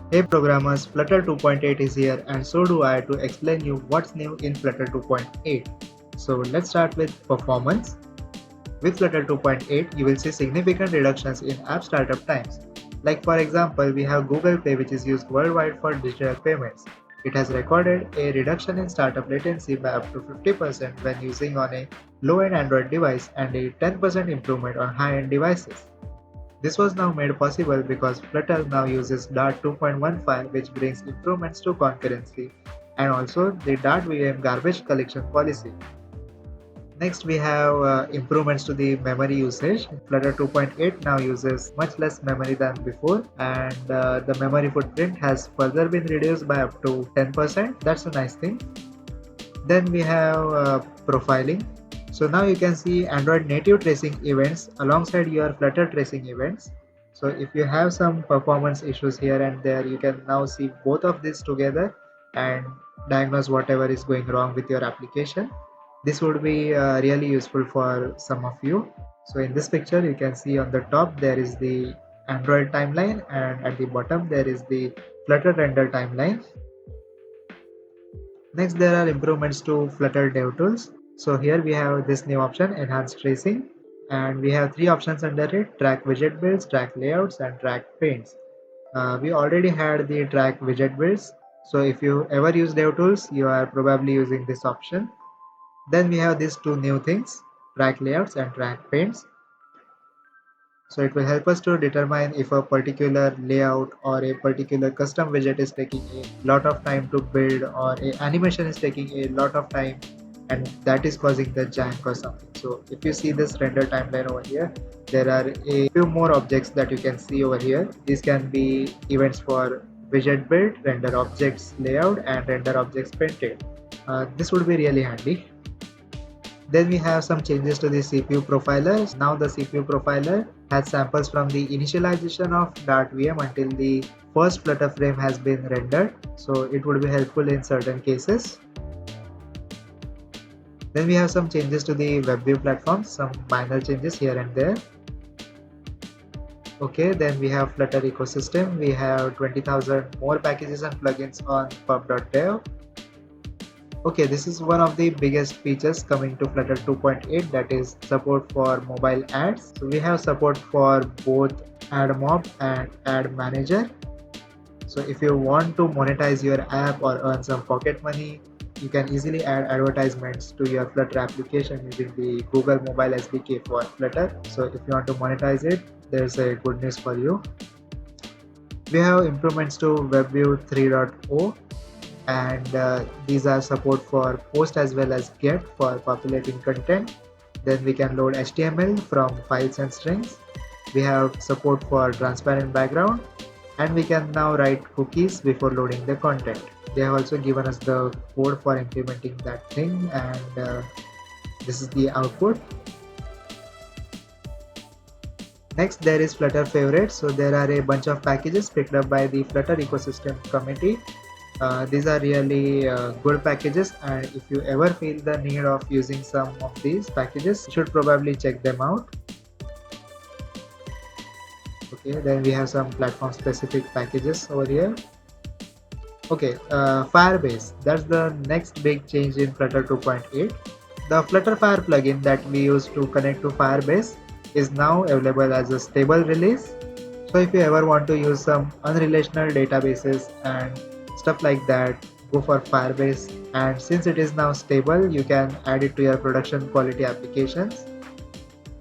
Hey programmers, Flutter 2.8 is here and so do I to explain you what's new in Flutter 2.8. So let's start with performance. With Flutter 2.8, you will see significant reductions in app startup times. Like for example, we have Google Pay which is used worldwide for digital payments. It has recorded a reduction in startup latency by up to 50% when using on a low-end Android device and a 10% improvement on high-end devices. This was now made possible because Flutter now uses Dart 2.15 which brings improvements to concurrency and also the Dart VM garbage collection policy. Next we have improvements to the memory usage. Flutter 2.8 now uses much less memory than before and the memory footprint has further been reduced by up to 10%. That's a nice thing. Then we have profiling. So now you can see Android native tracing events alongside your Flutter tracing events. So if you have some performance issues here and there, you can now see both of these together and diagnose whatever is going wrong with your application. This would be really useful for some of you. So in this picture, you can see on the top there is the Android timeline and at the bottom there is the Flutter render timeline. Next, there are improvements to Flutter DevTools. So here we have this new option, Enhanced Tracing, and we have three options under it: Track Widget Builds, Track Layouts, and Track Paints. We already had the Track Widget Builds, so if you ever use DevTools, you are probably using this option. Then we have these two new things, Track Layouts and Track Paints. So it will help us to determine if a particular layout or a particular custom widget is taking a lot of time to build or a animation is taking a lot of time and that is causing the jank or something. So if you see this render timeline over here, there are a few more objects that you can see over here. These can be events for widget build, render objects layout and render objects painted. This would be really handy. Then we have some changes to the CPU profiler. Now the CPU profiler has samples from the initialization of Dart VM until the first Flutter frame has been rendered. So it would be helpful in certain cases. Then we have some changes to the WebView platform, some minor changes here and there. Okay, then we have Flutter ecosystem. We have 20,000 more packages and plugins on pub.dev. Okay, this is one of the biggest features coming to Flutter 2.8, that is support for mobile ads. So we have support for both ad mob and ad manager. So if you want to monetize your app or earn some pocket money, you can easily add advertisements to your Flutter application using the Google Mobile SDK for Flutter. So if you want to monetize it, there's a good news for you. We have improvements to WebView 3.0 and these are support for post as well as get for populating content. Then we can load HTML from files and strings. We have support for transparent background and we can now write cookies before loading the content. They have also given us the code for implementing that thing and this is the output. Next, there is Flutter favorites. So there are a bunch of packages picked up by the Flutter ecosystem committee. These are really good packages, and if you ever feel the need of using some of these packages, you should probably check them out. Okay, then we have some platform specific packages over here. Okay, Firebase, that's the next big change in Flutter 2.8. The Flutterfire plugin that we use to connect to Firebase is now available as a stable release. So if you ever want to use some unrelational databases and stuff like that, go for Firebase, and since it is now stable, you can add it to your production quality applications.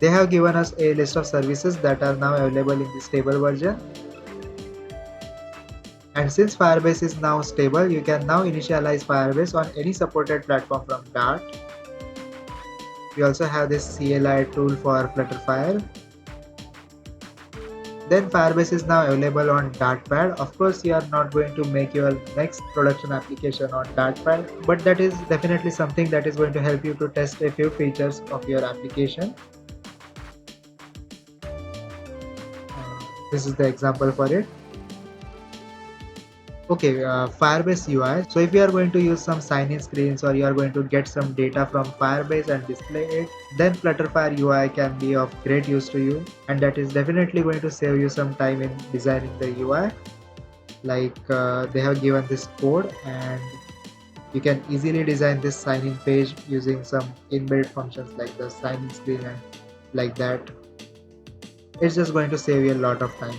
They have given us a list of services that are now available in the stable version. And since Firebase is now stable, you can now initialize Firebase on any supported platform from Dart. We also have this CLI tool for Flutterfire. Then Firebase is now available on Dartpad. Of course, you are not going to make your next production application on Dartpad, but that is definitely something that is going to help you to test a few features of your application. This is the example for it. Okay, Firebase UI. So if you are going to use some sign-in screens or you are going to get some data from Firebase and display it, then Flutterfire UI can be of great use to you, and that is definitely going to save you some time in designing the UI. They have given this code, and you can easily design this sign-in page using some inbuilt functions like the sign-in screen and like that. It's just going to save you a lot of time.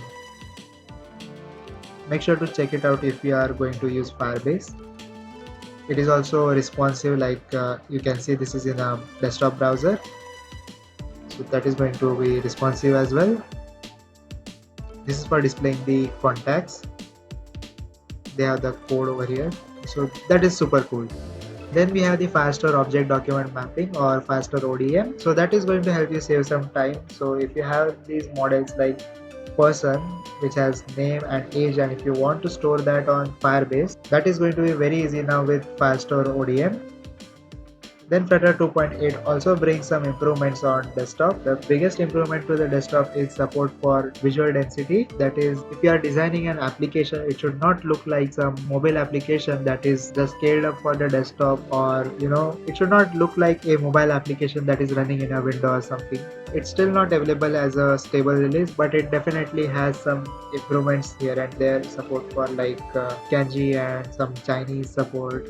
Make sure to check it out if you are going to use Firebase. It is also responsive, you can see this is in a desktop browser, so that is going to be responsive as well. This is for displaying the contacts. They have the code over here, so that is super cool. Then we have the Firestore object document mapping or Firestore ODM. So that is going to help you save some time. So if you have these models like person which has name and age, and if you want to store that on Firebase, that is going to be very easy now with Firestore ODM. Then Flutter 2.8 also brings some improvements on desktop. The biggest improvement to the desktop is support for visual density. That is, if you are designing an application, it should not look like some mobile application that is just scaled up for the desktop, or it should not look like a mobile application that is running in a window or something. It's still not available as a stable release, but it definitely has some improvements here and there. Support for kanji and some Chinese support.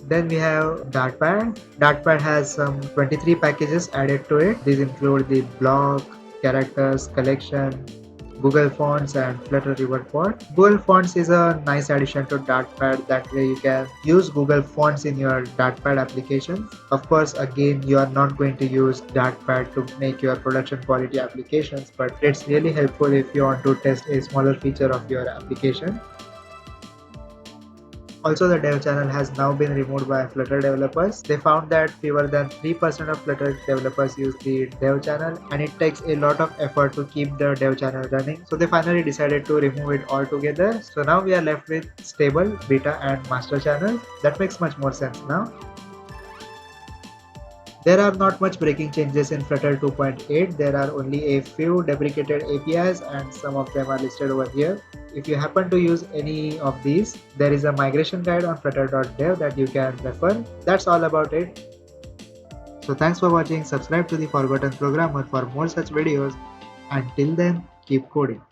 Then we have Dartpad. Dartpad has some 23 packages added to it. These include the block, characters, collection, Google Fonts, and Flutter Reward Pod. Google Fonts is a nice addition to Dartpad. That way you can use Google Fonts in your Dartpad applications. Of course, again, you are not going to use Dartpad to make your production quality applications, but it's really helpful if you want to test a smaller feature of your application. Also, the dev channel has now been removed by Flutter developers. They found that fewer than 3% of Flutter developers use the dev channel, and it takes a lot of effort to keep the dev channel running. So they finally decided to remove it altogether. So now we are left with stable, beta and master channels. That makes much more sense now. There are not much breaking changes in Flutter 2.8. There are only a few deprecated APIs, and some of them are listed over here. If you happen to use any of these, there is a migration guide on flutter.dev that you can refer. That's all about it. So thanks for watching. Subscribe to the Forgotten Programmer for more such videos. Until then, keep coding.